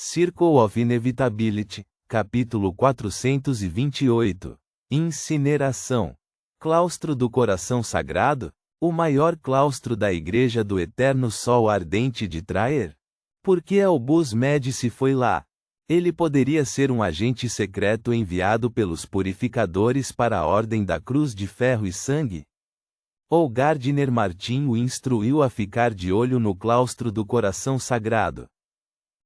Circle of Inevitability, capítulo 428. Incineração. Claustro do Coração Sagrado, o maior claustro da Igreja do Eterno Sol Ardente de Traer. Por que Albus Médici foi lá? Ele poderia ser um agente secreto enviado pelos purificadores para a Ordem da Cruz de Ferro e Sangue? Ou Gardner Martin o instruiu a ficar de olho no claustro do Coração Sagrado?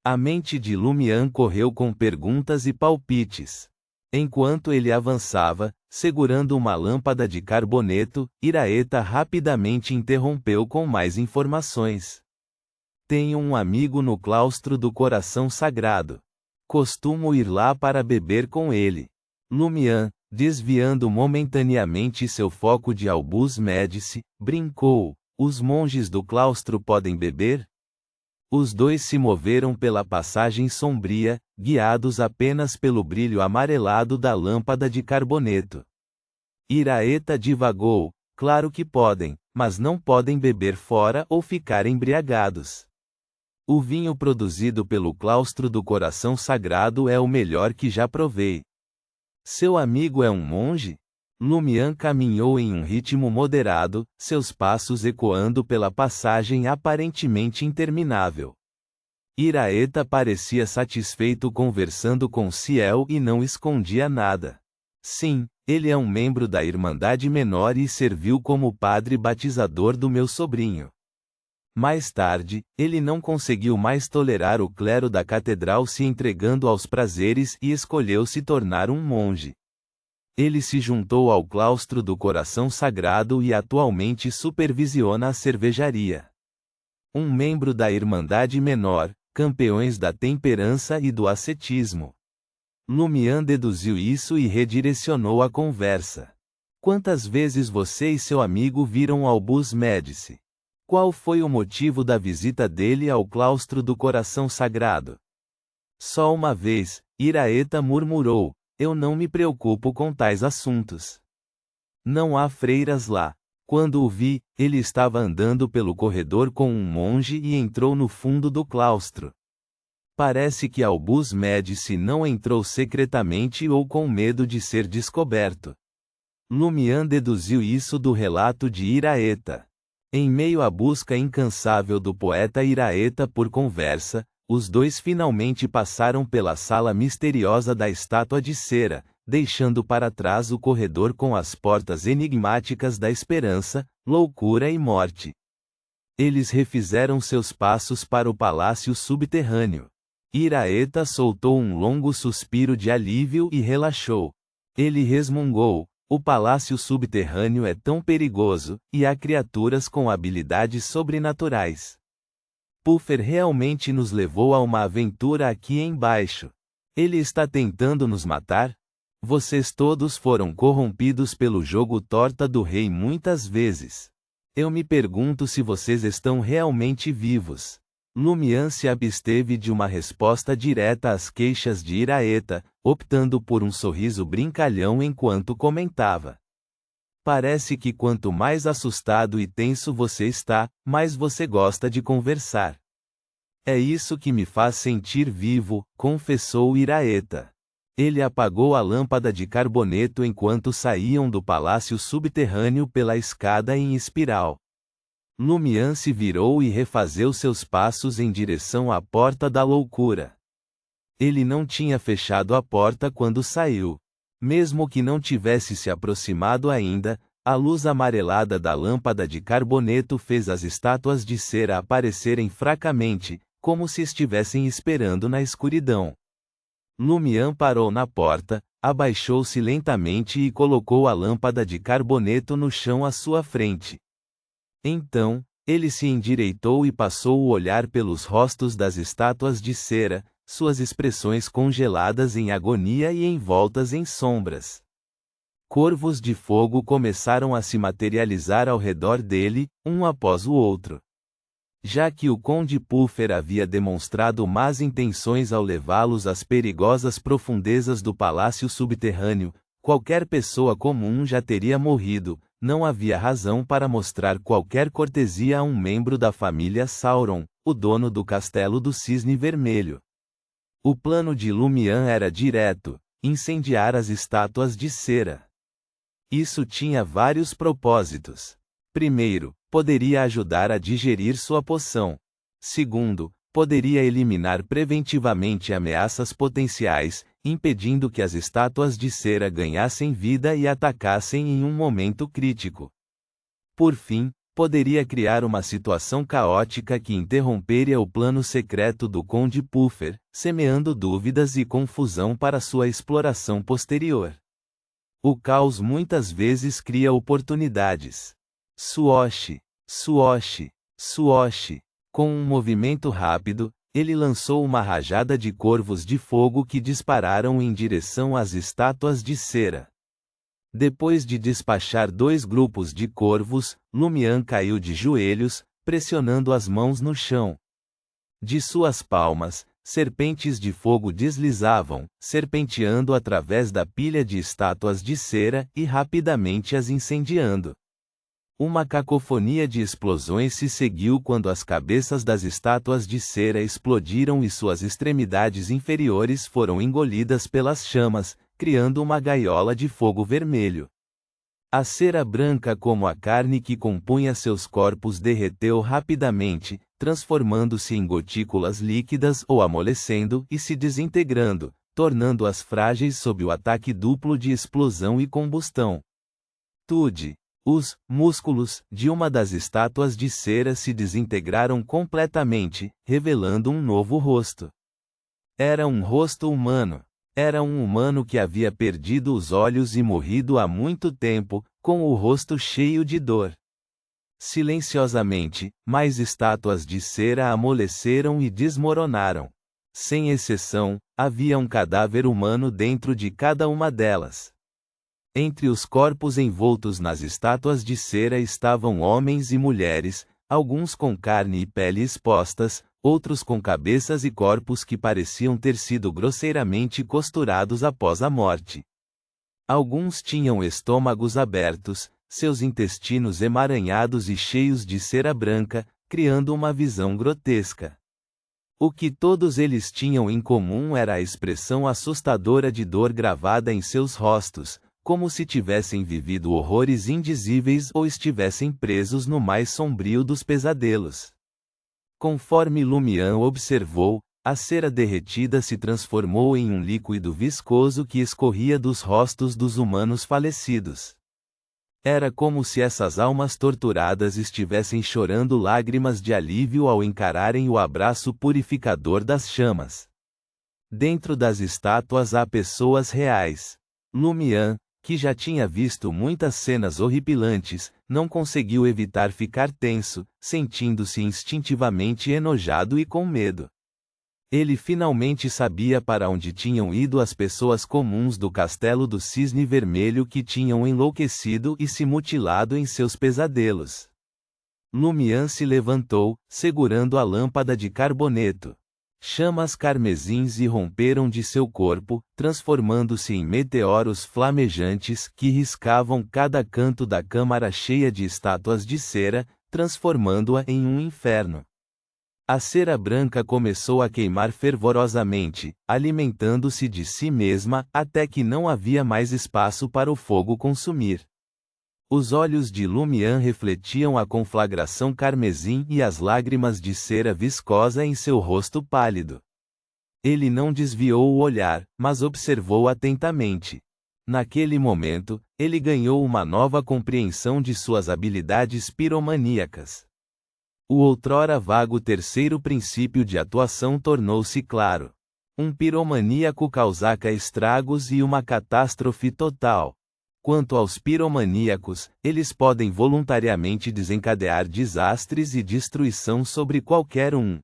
A mente de Lumian correu com perguntas e palpites. Enquanto ele avançava, segurando uma lâmpada de carboneto, Iraeta rapidamente interrompeu com mais informações. Tenho um amigo no claustro do Coração Sagrado. Costumo ir lá para beber com ele. Lumian, desviando momentaneamente seu foco de Albus Médici, brincou: os monges do claustro podem beber? Os dois se moveram pela passagem sombria, guiados apenas pelo brilho amarelado da lâmpada de carboneto. Iraeta divagou: claro que podem, mas não podem beber fora ou ficar embriagados. O vinho produzido pelo claustro do Coração Sagrado é o melhor que já provei. Seu amigo é um monge? Lumian caminhou em um ritmo moderado, seus passos ecoando pela passagem aparentemente interminável. Iraeta parecia satisfeito conversando com Ciel e não escondia nada. Sim, ele é um membro da Irmandade Menor e serviu como padre batizador do meu sobrinho. Mais tarde, ele não conseguiu mais tolerar o clero da catedral se entregando aos prazeres e escolheu se tornar um monge. Ele se juntou ao claustro do Coração Sagrado e atualmente supervisiona a cervejaria. Um membro da Irmandade Menor, campeões da temperança e do ascetismo. Lumian deduziu isso e redirecionou a conversa. Quantas vezes você e seu amigo viram Albus Médici? Qual foi o motivo da visita dele ao claustro do Coração Sagrado? Só uma vez, Iraeta murmurou. Eu não me preocupo com tais assuntos. Não há freiras lá. Quando o vi, ele estava andando pelo corredor com um monge e entrou no fundo do claustro. Parece que Albus Médici não entrou secretamente ou com medo de ser descoberto. Lumian deduziu isso do relato de Iraeta. Em meio à busca incansável do poeta Iraeta por conversa, os dois finalmente passaram pela sala misteriosa da estátua de cera, deixando para trás o corredor com as portas enigmáticas da esperança, loucura e morte. Eles refizeram seus passos para o palácio subterrâneo. Iraeta soltou um longo suspiro de alívio e relaxou. Ele resmungou: o palácio subterrâneo é tão perigoso, e há criaturas com habilidades sobrenaturais. Puffer realmente nos levou a uma aventura aqui embaixo. Ele está tentando nos matar? Vocês todos foram corrompidos pelo jogo torta do rei muitas vezes. Eu me pergunto se vocês estão realmente vivos. Lumian se absteve de uma resposta direta às queixas de Iraeta, optando por um sorriso brincalhão enquanto comentava. Parece que quanto mais assustado e tenso você está, mais você gosta de conversar. É isso que me faz sentir vivo, confessou Iraeta. Ele apagou a lâmpada de carboneto enquanto saíam do palácio subterrâneo pela escada em espiral. Lumian se virou e refazeu seus passos em direção à porta da loucura. Ele não tinha fechado a porta quando saiu. Mesmo que não tivesse se aproximado ainda, a luz amarelada da lâmpada de carboneto fez as estátuas de cera aparecerem fracamente, como se estivessem esperando na escuridão. Lumian parou na porta, abaixou-se lentamente e colocou a lâmpada de carboneto no chão à sua frente. Então, ele se endireitou e passou o olhar pelos rostos das estátuas de cera, suas expressões congeladas em agonia e envoltas em sombras. Corvos de fogo começaram a se materializar ao redor dele, um após o outro. Já que o Conde Puffer havia demonstrado más intenções ao levá-los às perigosas profundezas do palácio subterrâneo, qualquer pessoa comum já teria morrido, não havia razão para mostrar qualquer cortesia a um membro da família Sauron, o dono do Castelo do Cisne Vermelho. O plano de Lumian era direto: incendiar as estátuas de cera. Isso tinha vários propósitos. Primeiro, poderia ajudar a digerir sua poção. Segundo, poderia eliminar preventivamente ameaças potenciais, impedindo que as estátuas de cera ganhassem vida e atacassem em um momento crítico. Por fim, poderia criar uma situação caótica que interromperia o plano secreto do Conde Puffer, semeando dúvidas e confusão para sua exploração posterior. O caos muitas vezes cria oportunidades. Suoshi, Suoshi, Suoshi. Com um movimento rápido, ele lançou uma rajada de corvos de fogo que dispararam em direção às estátuas de cera. Depois de despachar 2 grupos de corvos, Lumian caiu de joelhos, pressionando as mãos no chão. De suas palmas, serpentes de fogo deslizavam, serpenteando através da pilha de estátuas de cera e rapidamente as incendiando. Uma cacofonia de explosões se seguiu quando as cabeças das estátuas de cera explodiram e suas extremidades inferiores foram engolidas pelas chamas, criando uma gaiola de fogo vermelho. A cera branca como a carne que compunha seus corpos derreteu rapidamente, transformando-se em gotículas líquidas ou amolecendo e se desintegrando, tornando-as frágeis sob o ataque duplo de explosão e combustão. Os músculos de uma das estátuas de cera se desintegraram completamente, revelando um novo rosto. Era um rosto humano. Era um humano que havia perdido os olhos e morrido há muito tempo, com o rosto cheio de dor. Silenciosamente, mais estátuas de cera amoleceram e desmoronaram. Sem exceção, havia um cadáver humano dentro de cada uma delas. Entre os corpos envoltos nas estátuas de cera estavam homens e mulheres, alguns com carne e pele expostas, outros com cabeças e corpos que pareciam ter sido grosseiramente costurados após a morte. Alguns tinham estômagos abertos, seus intestinos emaranhados e cheios de cera branca, criando uma visão grotesca. O que todos eles tinham em comum era a expressão assustadora de dor gravada em seus rostos, como se tivessem vivido horrores indizíveis ou estivessem presos no mais sombrio dos pesadelos. Conforme Lumian observou, a cera derretida se transformou em um líquido viscoso que escorria dos rostos dos humanos falecidos. Era como se essas almas torturadas estivessem chorando lágrimas de alívio ao encararem o abraço purificador das chamas. Dentro das estátuas há pessoas reais. Lumian, que já tinha visto muitas cenas horripilantes, não conseguiu evitar ficar tenso, sentindo-se instintivamente enojado e com medo. Ele finalmente sabia para onde tinham ido as pessoas comuns do Castelo do Cisne Vermelho que tinham enlouquecido e se mutilado em seus pesadelos. Lumian se levantou, segurando a lâmpada de carboneto. Chamas carmesins irromperam de seu corpo, transformando-se em meteoros flamejantes que riscavam cada canto da câmara cheia de estátuas de cera, transformando-a em um inferno. A cera branca começou a queimar fervorosamente, alimentando-se de si mesma até que não havia mais espaço para o fogo consumir. Os olhos de Lumian refletiam a conflagração carmesim e as lágrimas de cera viscosa em seu rosto pálido. Ele não desviou o olhar, mas observou atentamente. Naquele momento, ele ganhou uma nova compreensão de suas habilidades piromaníacas. O outrora vago terceiro princípio de atuação tornou-se claro. Um piromaníaco causa estragos e uma catástrofe total. Quanto aos piromaníacos, eles podem voluntariamente desencadear desastres e destruição sobre qualquer um.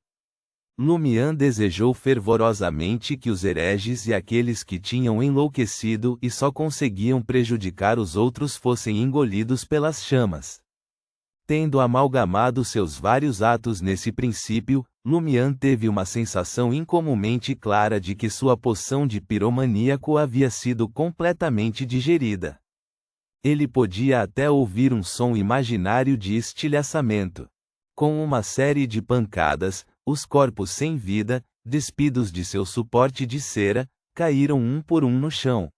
Lumian desejou fervorosamente que os hereges e aqueles que tinham enlouquecido e só conseguiam prejudicar os outros fossem engolidos pelas chamas. Tendo amalgamado seus vários atos nesse princípio, Lumian teve uma sensação incomumente clara de que sua poção de piromaníaco havia sido completamente digerida. Ele podia até ouvir um som imaginário de estilhaçamento. Com uma série de pancadas, os corpos sem vida, despidos de seu suporte de cera, caíram um por um no chão.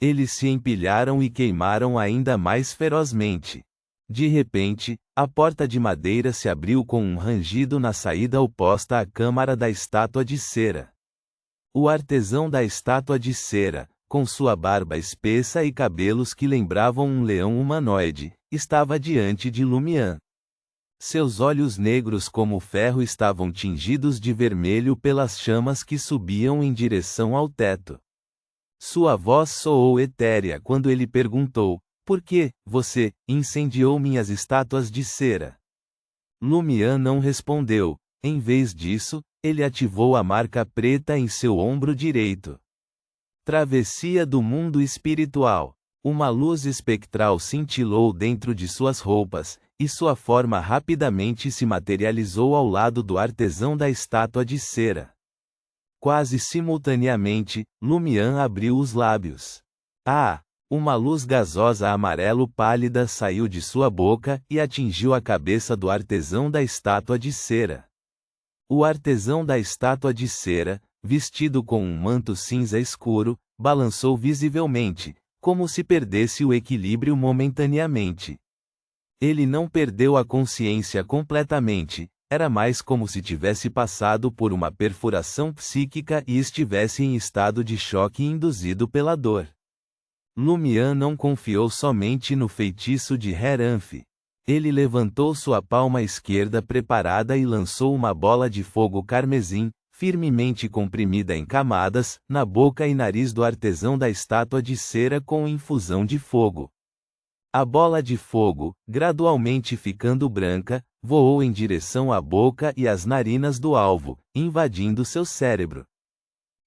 Eles se empilharam e queimaram ainda mais ferozmente. De repente, a porta de madeira se abriu com um rangido na saída oposta à câmara da estátua de cera. O artesão da estátua de cera, com sua barba espessa e cabelos que lembravam um leão humanoide, estava diante de Lumian. Seus olhos negros como ferro estavam tingidos de vermelho pelas chamas que subiam em direção ao teto. Sua voz soou etérea quando ele perguntou: por que você incendiou minhas estátuas de cera? Lumian não respondeu. Em vez disso, ele ativou a marca preta em seu ombro direito. Travessia do mundo espiritual. Uma luz espectral cintilou dentro de suas roupas, e sua forma rapidamente se materializou ao lado do artesão da estátua de cera. Quase simultaneamente, Lumian abriu os lábios. Ah! Uma luz gasosa amarelo pálida saiu de sua boca e atingiu a cabeça do artesão da estátua de cera. O artesão da estátua de cera, vestido com um manto cinza escuro, balançou visivelmente, como se perdesse o equilíbrio momentaneamente. Ele não perdeu a consciência completamente, era mais como se tivesse passado por uma perfuração psíquica e estivesse em estado de choque induzido pela dor. Lumian não confiou somente no feitiço de Heranf. Ele levantou sua palma esquerda preparada e lançou uma bola de fogo carmesim, firmemente comprimida em camadas, na boca e nariz do artesão da estátua de cera com infusão de fogo. A bola de fogo, gradualmente ficando branca, voou em direção à boca e às narinas do alvo, invadindo seu cérebro.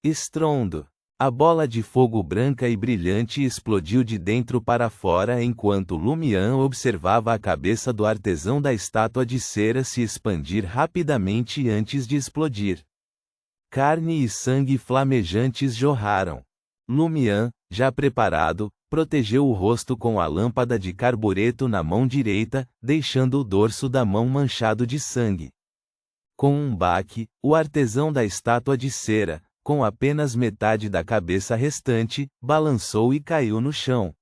Estrondo! A bola de fogo branca e brilhante explodiu de dentro para fora enquanto Lumian observava a cabeça do artesão da estátua de cera se expandir rapidamente antes de explodir. Carne e sangue flamejantes jorraram. Lumian, já preparado, protegeu o rosto com a lâmpada de carbureto na mão direita, deixando o dorso da mão manchado de sangue. Com um baque, o artesão da estátua de cera, com apenas metade da cabeça restante, balançou e caiu no chão.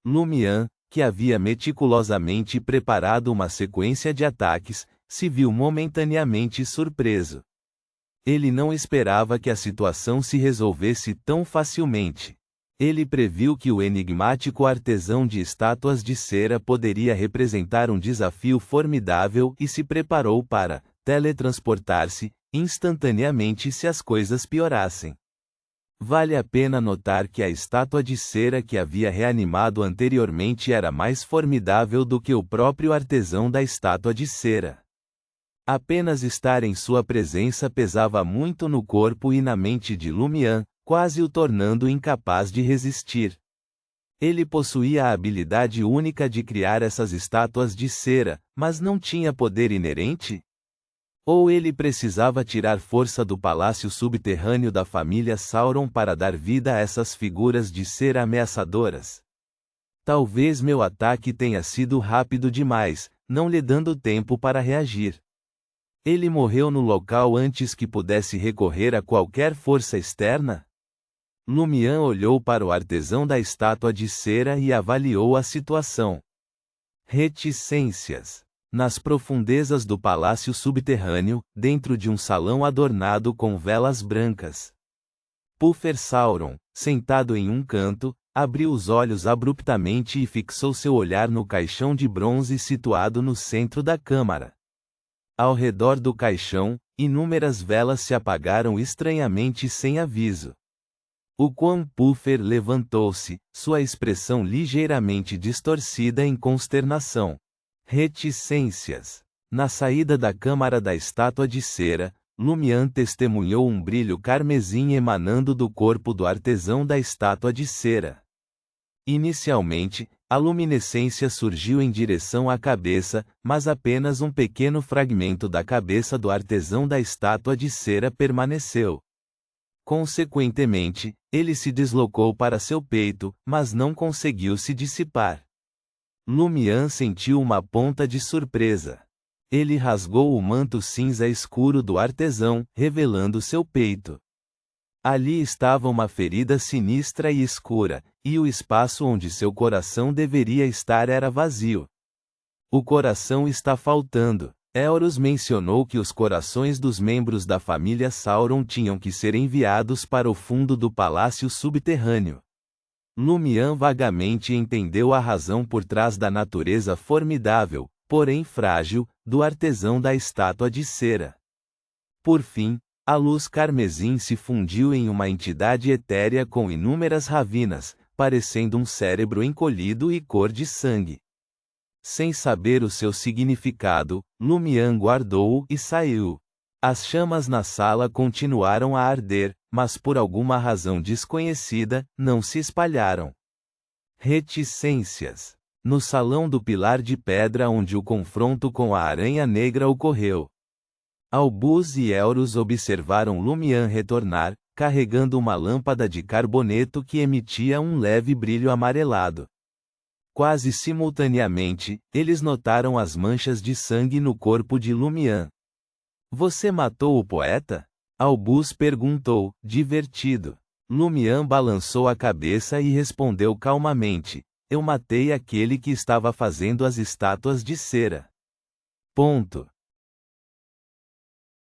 Lumian, que havia meticulosamente preparado uma sequência de ataques, se viu momentaneamente surpreso. Ele não esperava que a situação se resolvesse tão facilmente. Ele previu que o enigmático artesão de estátuas de cera poderia representar um desafio formidável e se preparou para teletransportar-se instantaneamente se as coisas piorassem. Vale a pena notar que a estátua de cera que havia reanimado anteriormente era mais formidável do que o próprio artesão da estátua de cera. Apenas estar em sua presença pesava muito no corpo e na mente de Lumian, quase o tornando incapaz de resistir. Ele possuía a habilidade única de criar essas estátuas de cera, mas não tinha poder inerente? Ou ele precisava tirar força do palácio subterrâneo da família Sauron para dar vida a essas figuras de cera ameaçadoras? Talvez meu ataque tenha sido rápido demais, não lhe dando tempo para reagir. Ele morreu no local antes que pudesse recorrer a qualquer força externa? Lumian olhou para o artesão da estátua de cera e avaliou a situação. Reticências. Nas profundezas do palácio subterrâneo, dentro de um salão adornado com velas brancas. Puffer Sauron, sentado em um canto, abriu os olhos abruptamente e fixou seu olhar no caixão de bronze situado no centro da câmara. Ao redor do caixão, inúmeras velas se apagaram estranhamente sem aviso. O Quan Puffer levantou-se, sua expressão ligeiramente distorcida em consternação. Reticências. Na saída da câmara da estátua de cera, Lumian testemunhou um brilho carmesim emanando do corpo do artesão da estátua de cera. Inicialmente, a luminescência surgiu em direção à cabeça, mas apenas um pequeno fragmento da cabeça do artesão da estátua de cera permaneceu. Consequentemente, ele se deslocou para seu peito, mas não conseguiu se dissipar. Lumian sentiu uma ponta de surpresa. Ele rasgou o manto cinza escuro do artesão, revelando seu peito. Ali estava uma ferida sinistra e escura, e o espaço onde seu coração deveria estar era vazio. O coração está faltando. Elros mencionou que os corações dos membros da família Sauron tinham que ser enviados para o fundo do palácio subterrâneo. Lumian vagamente entendeu a razão por trás da natureza formidável, porém frágil, do artesão da estátua de cera. Por fim, a luz carmesim se fundiu em uma entidade etérea com inúmeras ravinas, parecendo um cérebro encolhido e cor de sangue. Sem saber o seu significado, Lumian guardou-o e saiu. As chamas na sala continuaram a arder, mas por alguma razão desconhecida, não se espalharam. Reticências. No salão do pilar de pedra onde o confronto com a aranha negra ocorreu. Albus e Elros observaram Lumian retornar, carregando uma lâmpada de carboneto que emitia um leve brilho amarelado. Quase simultaneamente, eles notaram as manchas de sangue no corpo de Lumian. Você matou o poeta? Albus perguntou, divertido. Lumian balançou a cabeça e respondeu calmamente: eu matei aquele que estava fazendo as estátuas de cera. Ponto.